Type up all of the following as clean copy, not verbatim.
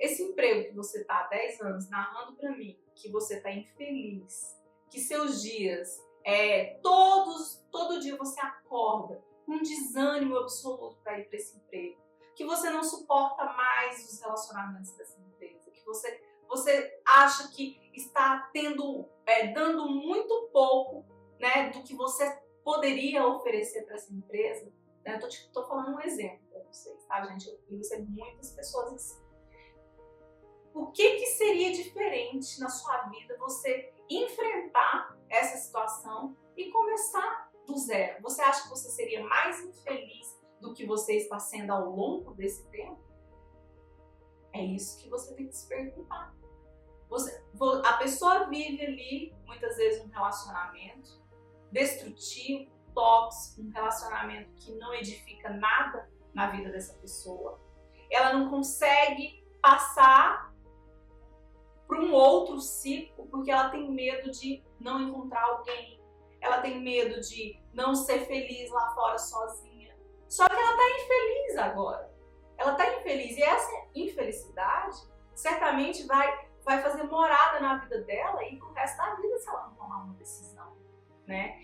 esse emprego que você está há 10 anos narrando para mim, que você está infeliz, que seus dias, todo dia você acorda com um desânimo absoluto para ir para esse emprego, que você não suporta mais os relacionamentos dessa empresa, que você acha que está dando muito pouco, né, do que você poderia oferecer para essa empresa. Eu tô falando um exemplo para vocês, tá, gente? Eu recebo muitas pessoas assim. O que seria diferente na sua vida você enfrentar essa situação e começar do zero? Você acha que você seria mais infeliz do que você está sendo ao longo desse tempo? É isso que você tem que se perguntar. A pessoa vive ali, muitas vezes, um relacionamento destrutivo, tóxico, um relacionamento que não edifica nada na vida dessa pessoa. Ela não consegue passar para um outro ciclo porque ela tem medo de não encontrar alguém, ela tem medo de não ser feliz lá fora sozinha. Só que ela está infeliz agora. Ela está infeliz e essa infelicidade certamente vai fazer morada na vida dela e pro resto da vida se ela não tomar uma decisão, né?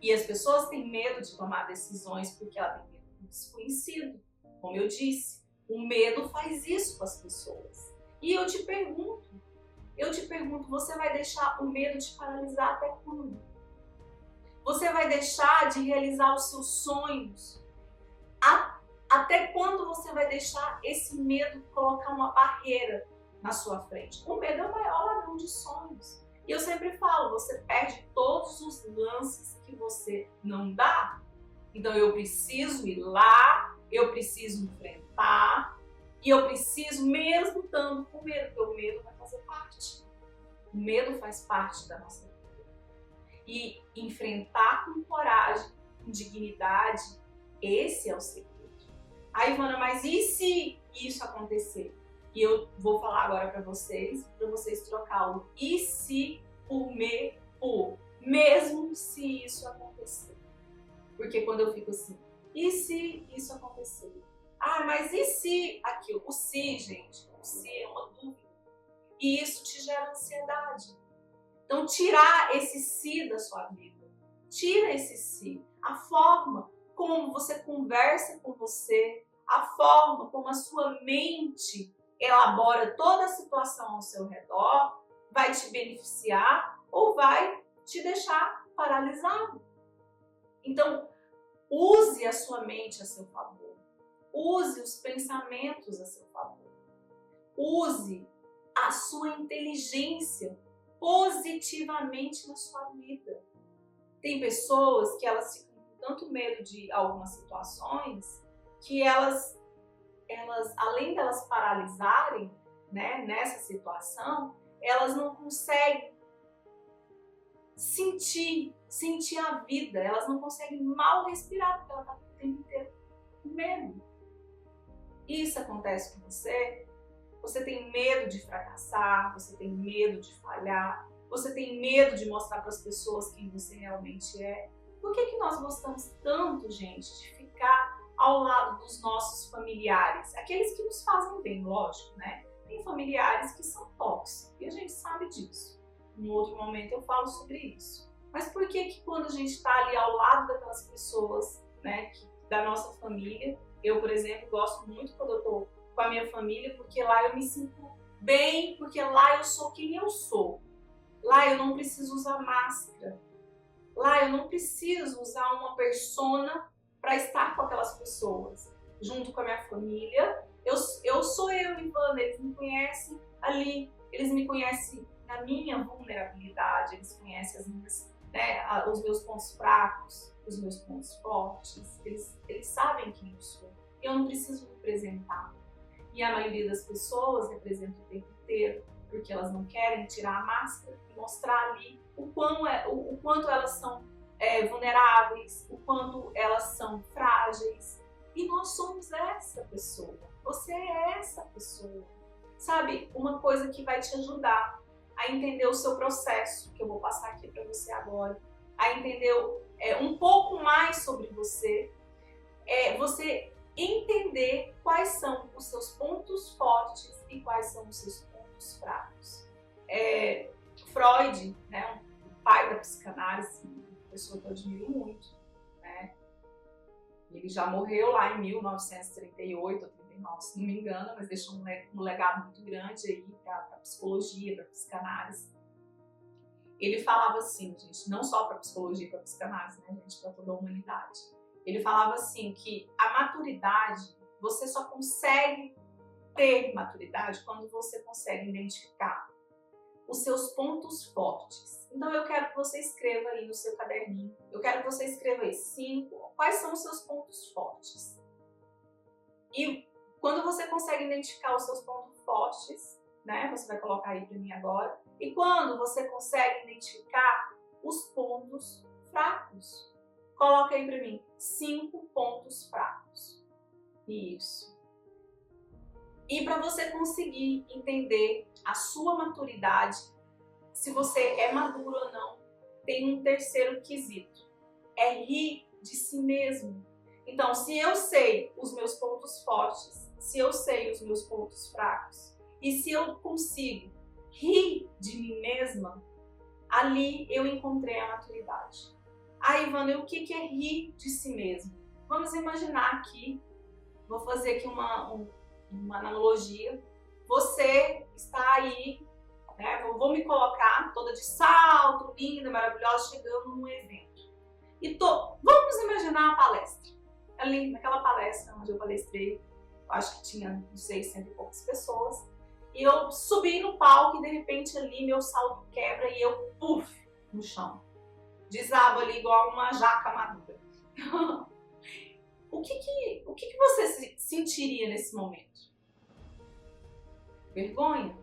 E as pessoas têm medo de tomar decisões porque ela tem medo do desconhecido. Como eu disse, o medo faz isso com as pessoas. E eu te pergunto, você vai deixar o medo te paralisar até quando? Você vai deixar de realizar os seus sonhos? Até quando você vai deixar esse medo colocar uma barreira na sua frente? O medo é o maior ladrão de sonhos. E eu sempre falo, você perde todos os lances que você não dá. Então eu preciso ir lá, eu preciso enfrentar, e eu preciso mesmo estando com medo, porque o medo vai fazer parte. O medo faz parte da nossa vida. E enfrentar com coragem, com dignidade, esse é o segredo. Aí, Ivana, mas e se isso acontecer? E eu vou falar agora para vocês trocar o e se por me por, mesmo se isso acontecer. Porque quando eu fico assim, e se isso acontecer? Ah, mas e se aquilo? O se, gente, o se é uma dúvida. E isso te gera ansiedade. Então, tirar esse se da sua vida. Tira esse se. A forma como você conversa com você, a forma como a sua mente elabora toda a situação ao seu redor, vai te beneficiar ou vai te deixar paralisado. Então, use a sua mente a seu favor. Use os pensamentos a seu favor. Use a sua inteligência positivamente na sua vida. Tem pessoas que elas ficam com tanto medo de algumas situações que elas além delas paralisarem, né, nessa situação, elas não conseguem sentir a vida, elas não conseguem mal respirar porque ela está o tempo inteiro com medo. Isso acontece com você? Você tem medo de fracassar, você tem medo de falhar, você tem medo de mostrar para as pessoas quem você realmente é. Por que nós gostamos tanto, gente, de ficar ao lado dos nossos familiares? Aqueles que nos fazem bem, lógico, né? Tem familiares que são tóxicos e a gente sabe disso. Em outro momento eu falo sobre isso. Mas por que quando a gente está ali ao lado daquelas pessoas, né, da nossa família, eu, por exemplo, gosto muito quando eu estou com a minha família, porque lá eu me sinto bem, porque lá eu sou quem eu sou. Lá eu não preciso usar máscara. Lá eu não preciso usar uma persona para estar com aquelas pessoas. Junto com a minha família, eu sou eu, Ivana, eles me conhecem ali, eles me conhecem na minha vulnerabilidade, eles conhecem as minhas, né, os meus pontos fracos, os meus pontos fortes, eles sabem quem eu sou. Eu não preciso representar. E a maioria das pessoas representa o tempo inteiro, porque elas não querem tirar a máscara e mostrar ali o quanto elas são vulneráveis, o quanto elas são frágeis. E nós somos essa pessoa. Você é essa pessoa. Sabe, uma coisa que vai te ajudar a entender o seu processo, que eu vou passar aqui para você agora, a entender um pouco mais sobre você, você entender quais são os seus pontos fortes e quais são os seus pontos fracos. Freud, né, o pai da psicanálise, uma pessoa que eu admiro muito, né? Ele já morreu lá em 1938 ou 39, se não me engano, mas deixou um legado muito grande aí para a psicologia, para a psicanálise. Ele falava assim, gente, não só para a psicologia e para a psicanálise, né, gente, para toda a humanidade. Ele falava assim que a maturidade, você só consegue ter maturidade quando você consegue identificar os seus pontos fortes. Então eu quero que você escreva aí no seu caderninho, eu quero que você escreva aí 5, quais são os seus pontos fortes. E quando você consegue identificar os seus pontos fortes, né, você vai colocar aí para mim agora, e quando você consegue identificar os pontos fracos, coloca aí para mim 5 pontos fracos. Isso. E para você conseguir entender a sua maturidade, se você é maduro ou não, tem um terceiro quesito. É rir de si mesmo. Então, se eu sei os meus pontos fortes, se eu sei os meus pontos fracos, e se eu consigo rir de mim mesma, ali eu encontrei a maturidade. Ah, Ivana, o que é rir de si mesmo? Vamos imaginar aqui, vou fazer aqui uma analogia. Você está aí, né? Eu vou me colocar toda de salto, linda, maravilhosa, chegando num evento. Vamos imaginar a palestra. Ali, naquela palestra onde eu palestrei, eu acho que tinha, não sei, 100 e poucas pessoas. E eu subi no palco e de repente ali meu salto quebra e eu, puf, no chão. Desabo ali igual uma jaca madura. O que você sentiria nesse momento? Vergonha?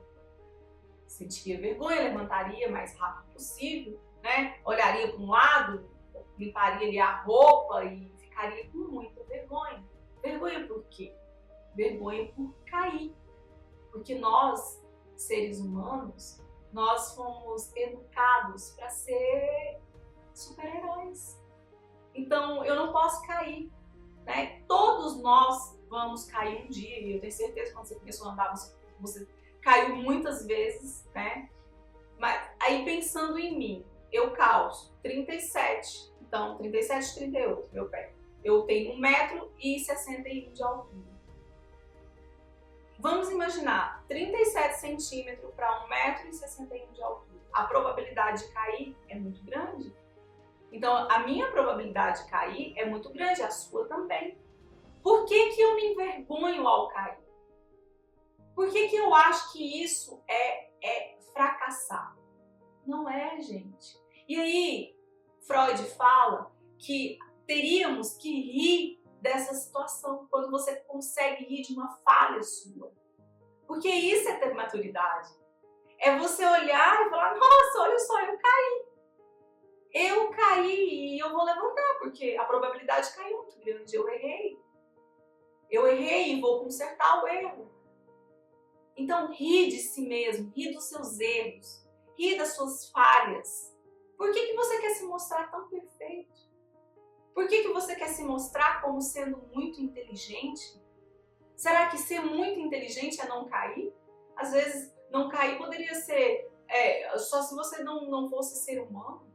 Sentiria vergonha, levantaria o mais rápido possível, né? Olharia para um lado, limparia ali a roupa e ficaria com muita vergonha. Vergonha por quê? Vergonha por cair. Porque nós, seres humanos, nós fomos educados para ser super-heróis. Então, eu não posso cair, né? Todos nós vamos cair um dia, e eu tenho certeza que quando você começou a andar, você caiu muitas vezes, né? Mas aí pensando em mim, eu calço 37, então 37, 38, meu pé. Eu tenho 1,61 m de altura. Vamos imaginar 37 centímetros para 1,61 m de altura. A probabilidade de cair é muito grande. Então, a minha probabilidade de cair é muito grande, a sua também. Por que eu me envergonho ao cair? Por que eu acho que isso é fracassar? Não é, gente. E aí, Freud fala que teríamos que rir dessa situação, quando você consegue rir de uma falha sua. Porque isso é ter maturidade. É você olhar e falar, nossa, olha só, eu caí. Eu caí e eu vou levantar, porque a probabilidade de cair é muito grande. Eu errei. Eu errei e vou consertar o erro. Então, ri de si mesmo, ri dos seus erros, ri das suas falhas. Por que você quer se mostrar tão perfeito? Por que você quer se mostrar como sendo muito inteligente? Será que ser muito inteligente é não cair? Às vezes, não cair poderia ser só se você não fosse ser humano,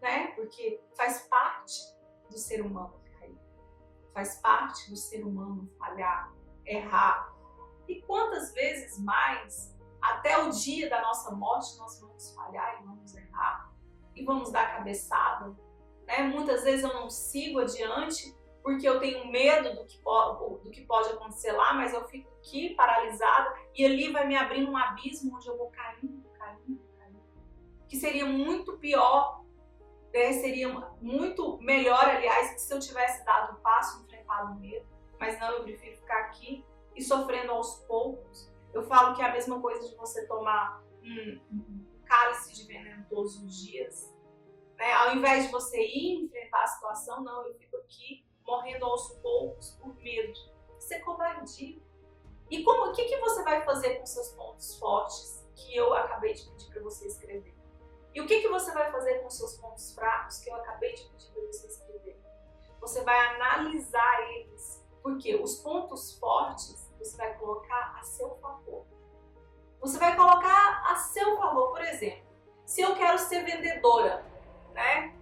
né? Porque faz parte do ser humano cair. Faz parte do ser humano falhar, errar. E quantas vezes mais, até o dia da nossa morte, nós vamos falhar e vamos errar. E vamos dar cabeçada. Né? Muitas vezes eu não sigo adiante porque eu tenho medo do que pode acontecer lá, mas eu fico aqui paralisada e ali vai me abrindo um abismo onde eu vou caindo. Que seria muito pior, seria muito melhor, aliás, que se eu tivesse dado um passo, enfrentado o medo, mas não, eu prefiro ficar aqui e sofrendo aos poucos. Eu falo que é a mesma coisa de você tomar um cálice de veneno todos os dias. Né? Ao invés de você ir enfrentar a situação, não, eu fico aqui morrendo aos poucos por medo. Isso é covardia. E o que você vai fazer com seus pontos fortes que eu acabei de pedir para você escrever? E o que você vai fazer com seus pontos fracos que eu acabei de pedir para você escrever? Você vai analisar eles, porque os pontos fortes você vai colocar a seu favor. Você vai colocar a seu favor. Por exemplo, se eu quero ser vendedora, né?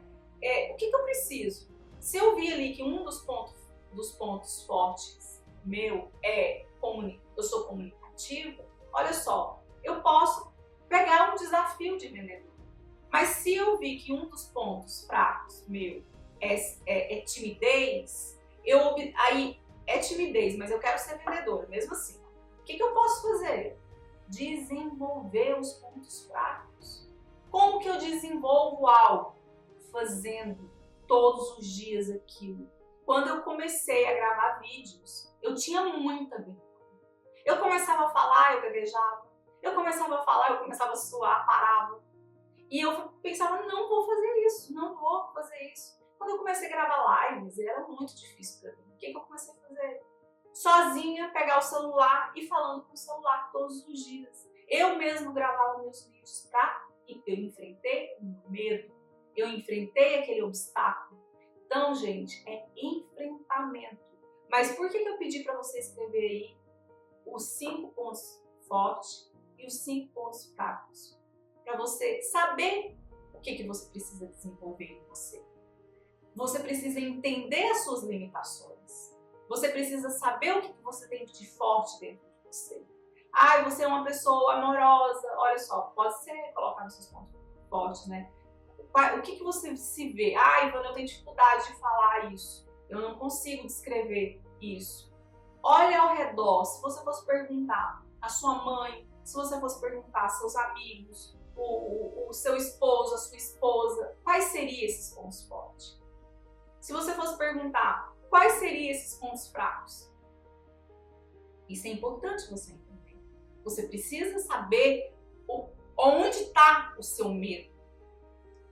O que eu preciso? Se eu vi ali que um dos pontos fortes meu eu sou comunicativa, olha só, eu posso pegar um desafio de vendedor. Mas se eu vi que um dos pontos fracos meu é timidez, aí é timidez, mas eu quero ser vendedora, mesmo assim. O que eu posso fazer? Desenvolver os pontos fracos. Como que eu desenvolvo algo? Fazendo todos os dias aquilo. Quando eu comecei a gravar vídeos, eu tinha muita vergonha. Eu começava a falar, eu gaguejava. Eu começava a falar, eu começava a suar, parava. E eu pensava, não vou fazer isso, não vou fazer isso. Quando eu comecei a gravar lives, era muito difícil para mim. O que eu comecei a fazer? Sozinha, pegar o celular e falando com o celular todos os dias. Eu mesmo gravava meus vídeos eu enfrentei o meu medo, eu enfrentei aquele obstáculo. Então, gente, é enfrentamento. Mas por que eu pedi para você escrever aí os 5 pontos fortes e os 5 pontos fracos? Para você saber o que você precisa desenvolver em você. Você precisa entender as suas limitações. Você precisa saber o que você tem de forte dentro de você. Você é uma pessoa amorosa. Olha só, pode ser colocar nos seus pontos fortes, né? O que você se vê? Ivana, eu tenho dificuldade de falar isso. Eu não consigo descrever isso. Olha ao redor. Se você fosse perguntar a sua mãe, se você fosse perguntar aos seus amigos, o seu esposo, a sua esposa, quais seriam esses pontos fortes? Se você fosse perguntar quais seriam esses pontos fracos? Isso é importante você entender. Você precisa saber onde está o seu medo.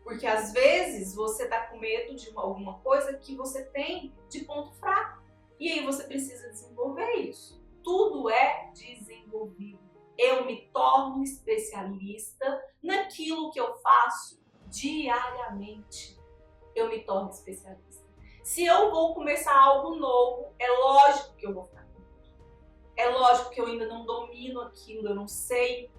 Porque às vezes você está com medo de alguma coisa que você tem de ponto fraco. E aí você precisa desenvolver isso. Tudo é desenvolvido. Eu me torno especialista naquilo que eu faço diariamente. Eu me torno especialista. Se eu vou começar algo novo, é lógico que eu vou ficar com medo. É lógico que eu ainda não domino aquilo, eu não sei.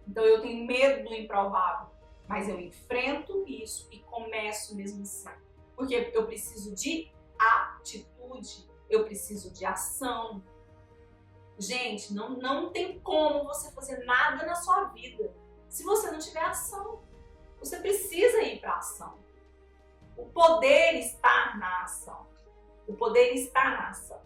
Então eu tenho medo do improvável. Mas eu enfrento isso e começo mesmo assim. Porque eu preciso de atitude, eu preciso de ação. Gente, não tem como você fazer nada na sua vida se você não tiver ação. Você precisa ir para a ação. O poder está na ação. O poder está na ação.